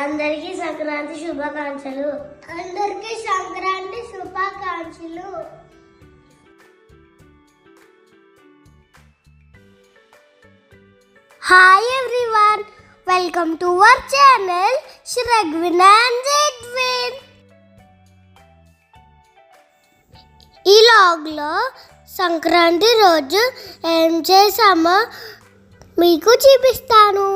అందరికీ సంక్రాంతి శుభాకాంక్షలు. అందరికీ సంక్రాంతి శుభాకాంక్షలు. Hi everyone, welcome to our channel Shragvin and Zedwin. ఈ లాగ్లో సంక్రాంతి రోజు ఏం చేసామో మీకు చూపిస్తాను.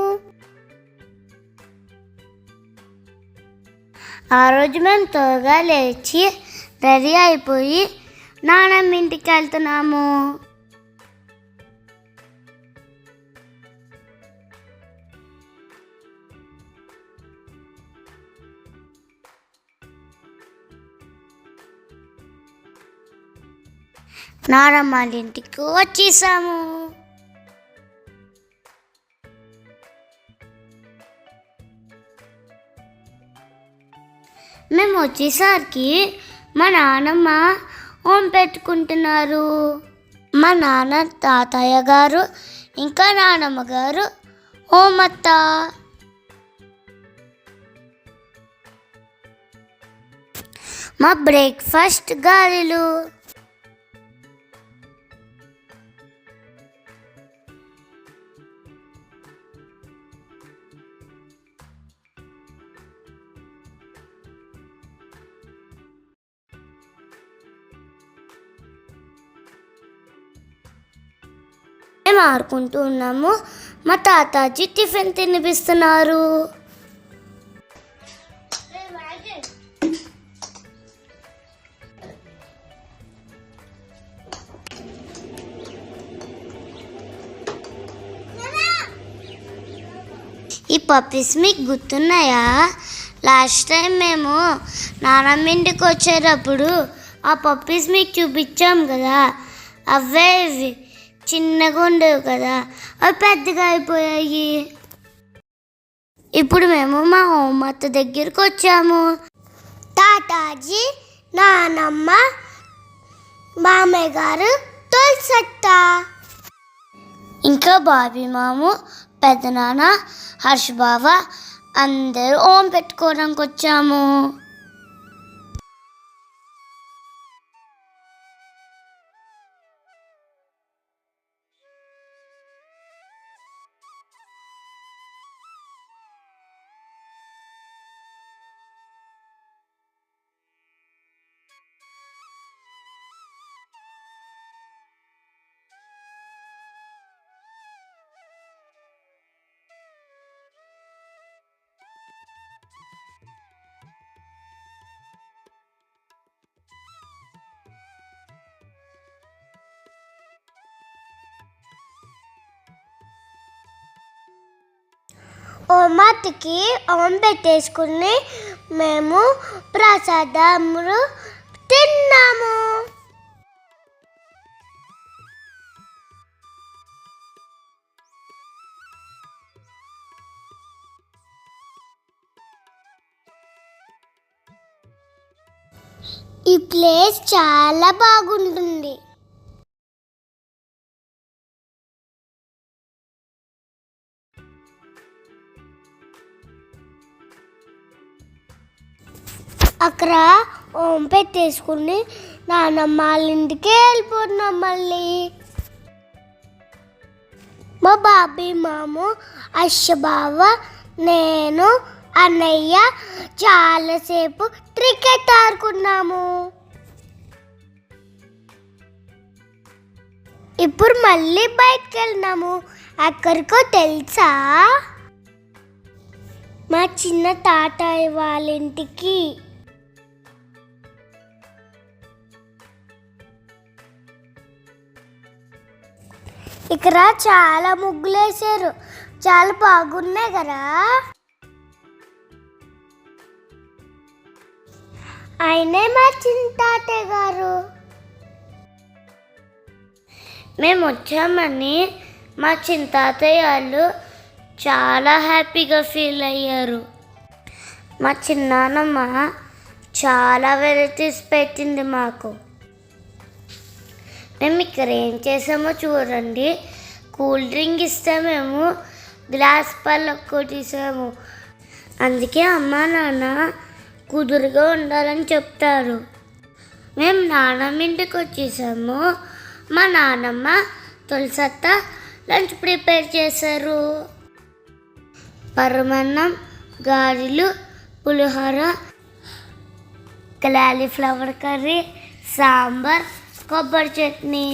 ఆ రోజు మేము త్వరగా లేచి రెడీ అయిపోయి నానమ్మ ఇంటికి వెళ్తున్నాము. నానమ్మ ఇంటికి వచ్చేసాము. మేము వచ్చేసరికి మా నాన్నమ్మ హోం పెట్టుకుంటున్నారు. మా నాన్న తాతయ్య గారు ఇంకా నానమ్మ గారు హోమత్త. మా బ్రేక్ఫాస్ట్ గారెలు. మేము ఆడుకుంటూ ఉన్నాము. మా తాతాజీ టిఫిన్ తినిపిస్తున్నారు. ఈ పప్పీస్ మీకు గుర్తున్నాయా? లాస్ట్ టైం మేము నానమ్మ ఇంటికి వచ్చేటప్పుడు ఆ పప్పీస్ మీకు చూపించాం కదా. అవే ఇవి చిన్నగా ఉండేవి కదా, అవి పెద్దగా అయిపోయాయి. ఇప్పుడు మేము మా హోమత్త దగ్గరికి వచ్చాము. తాతాజీ, నానమ్మ, మామయ్య గారు, తులసత్త, ఇంకా బాబీ మాము, పెద్దనాన్న, హర్ష బావ అందరూ హోం పెట్టుకోవడానికి వచ్చాము. హోమత్తకి హోం పెట్టేసుకుని మేము ప్రసాదములు తిన్నాము. ఈ ప్లేస్ చాలా బాగుంటుంది. అక్కడ హోం పెట్టేసుకుని నానమ్మ వాళ్ళ ఇంటికి వెళ్ళిపోతున్నాం. మళ్ళీ మా బాబీ మాము, అశ్వబావ, నేను, అన్నయ్య చాలాసేపు క్రికెట్ ఆడుకున్నాము. ఇప్పుడు మళ్ళీ బయటకు వెళ్ళినాము. ఎక్కడికో తెలుసా? మా చిన్న తాతయ్య వాళ్ళ ఇంటికి. ఇక్కడ చాలా ముగ్గులు వేసారు, చాలా బాగున్నాయి కదా. ఆయనే మా చిన్న తాతయ్య గారు. మేము వచ్చామని మా చిన్న తాతయ్య వాళ్ళు చాలా హ్యాపీగా ఫీల్ అయ్యారు. మా చిన్నానమ్మ చాలా వెరైటీస్ పెట్టింది మాకు. మేము ఇక్కడ ఏం చేసామో చూడండి. కూల్ డ్రింక్ ఇస్తే మేము గ్లాస్ పళ్ళు కొట్టేసాము. అందుకే అమ్మ నాన్న కుదురుగా ఉండాలని చెప్తారు. మేము నాన్నమ్మ ఇంటికి వచ్చేసాము. మా నాన్నమ్మ తులసత్త లంచ్ ప్రిపేర్ చేశారు. పరమాన్నం, గారెలు, పులిహోర, కాలీఫ్లవర్ కర్రీ, సాంబార్, కొబ్బరి చట్నీ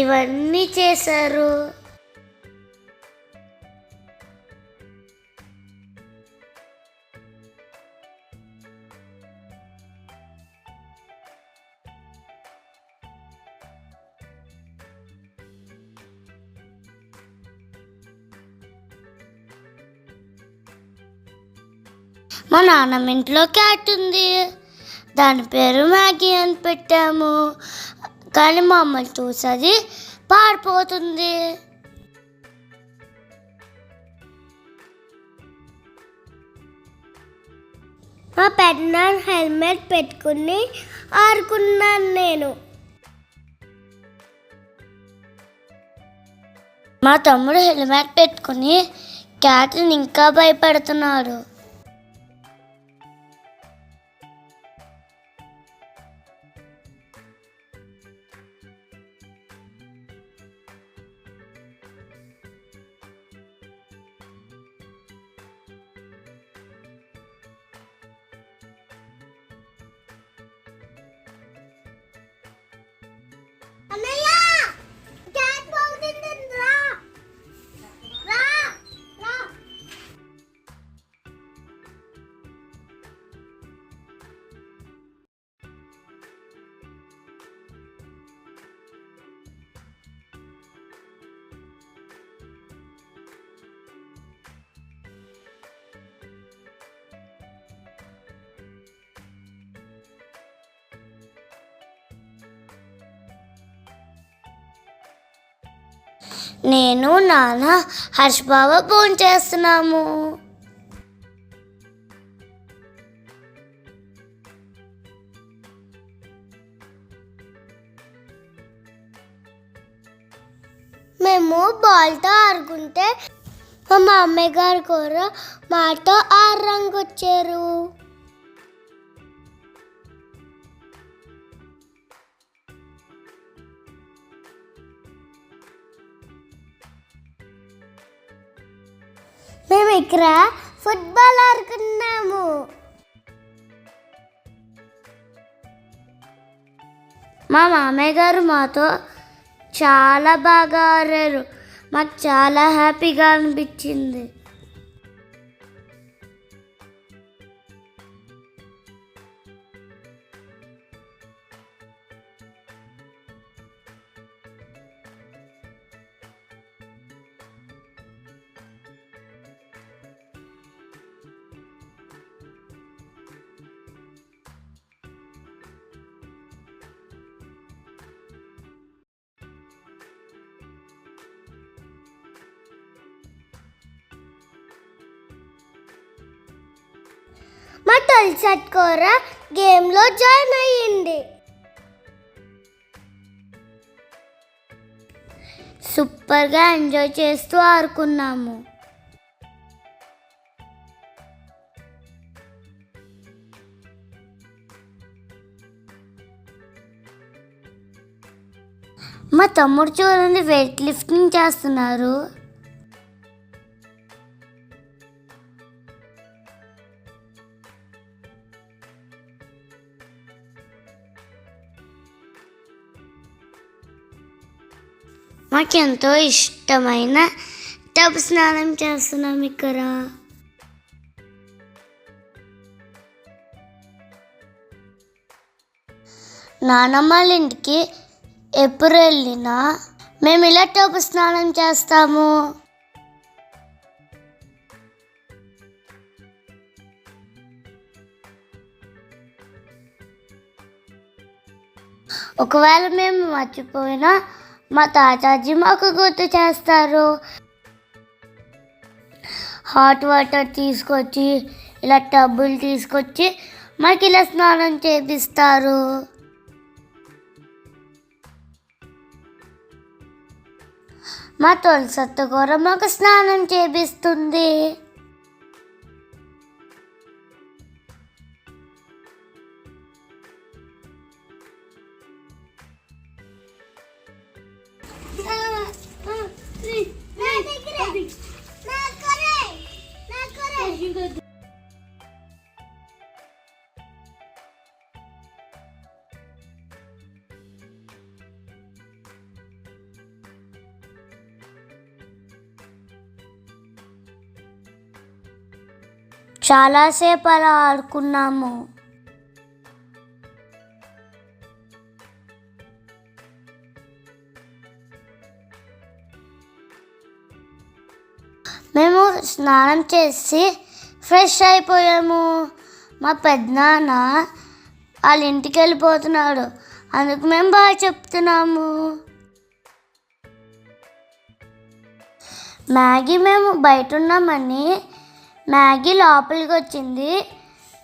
ఇవన్నీ చేశారు. మా నాన్నమ్మ ఇంట్లో క్యాట్ ఉంది. దాని పేరు మ్యాగీ అని పెట్టాము. కానీ మమ్మల్ని చూసి పారిపోతుంది. మా పెద్దనాన్న హెల్మెట్ పెట్టుకుని ఆడుకున్నాను నేను. మా తమ్ముడు హెల్మెట్ పెట్టుకుని క్యాట్ని ఇంకా భయపెడుతున్నాడు. నేను నాన్న హర్ష్ బావ భోంచేస్తున్నాము. మేము బాల్తో ఆడుకుంటే మా అమ్మయ్య గారు కూడా మాతో ఆడడానికి వచ్చారు. మేము ఇక్కడ ఫుట్బాల్ ఆడుకున్నాము. మా మామయ్య గారు మాతో చాలా బాగా ఆడారు. మాకు చాలా హ్యాపీగా అనిపించింది. మా తులసత్ కూర గేమ్లో జాయిన్ అయ్యింది. సూపర్గా ఎంజాయ్ చేస్తూ ఆడుకున్నాము. మా తమ్ముడు చూడండి వెయిట్ లిఫ్టింగ్ చేస్తున్నారు. మాకెంతో ఇష్టమైన టబ్ స్నానం చేస్తున్నాం ఇక్కడ. నానమ్మ వాళ్ళ ఇంటికి ఎప్పుడు వెళ్ళినా మేము ఇలా టబ్ స్నానం చేస్తాము. ఒకవేళ మేము మర్చిపోయినా మా తాతాజీ మాకు గుర్తు చేస్తారు. హాట్ వాటర్ తీసుకొచ్చి ఇలా టబ్బులు తీసుకొచ్చి మాకు ఇలా స్నానం చేపిస్తారు. మా తులసత్త కూడా మాకు స్నానం చేపిస్తుంది. చాలాసేపు అలా ఆడుకున్నాము. మేము స్నానం చేసి ఫ్రెష్ అయిపోయాము. మా పెద్దనాన్న వాళ్ళ ఇంటికి వెళ్ళిపోతున్నాడు, అందుకు మేము బాగా చెప్తున్నాము. మ్యాగీ మేము బయట ఉన్నామని మ్యాగీ లోపలికి వచ్చింది.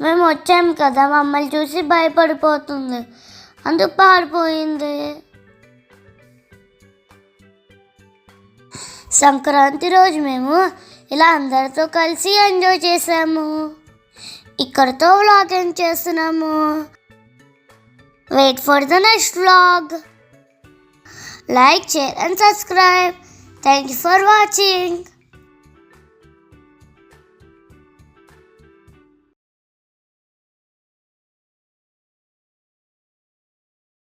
మేము వచ్చాము కదా, మమ్మల్ని చూసి భయపడిపోతుంది, అందుకు పారిపోయింది. సంక్రాంతి రోజు మేము ఇలా అందరితో కలిసి ఎంజాయ్ చేసాము. ఇక్కడితో వ్లాగ్ ఎండ్ చేస్తున్నాము. Wait for the next vlog. Like, share and subscribe. Thank you for watching.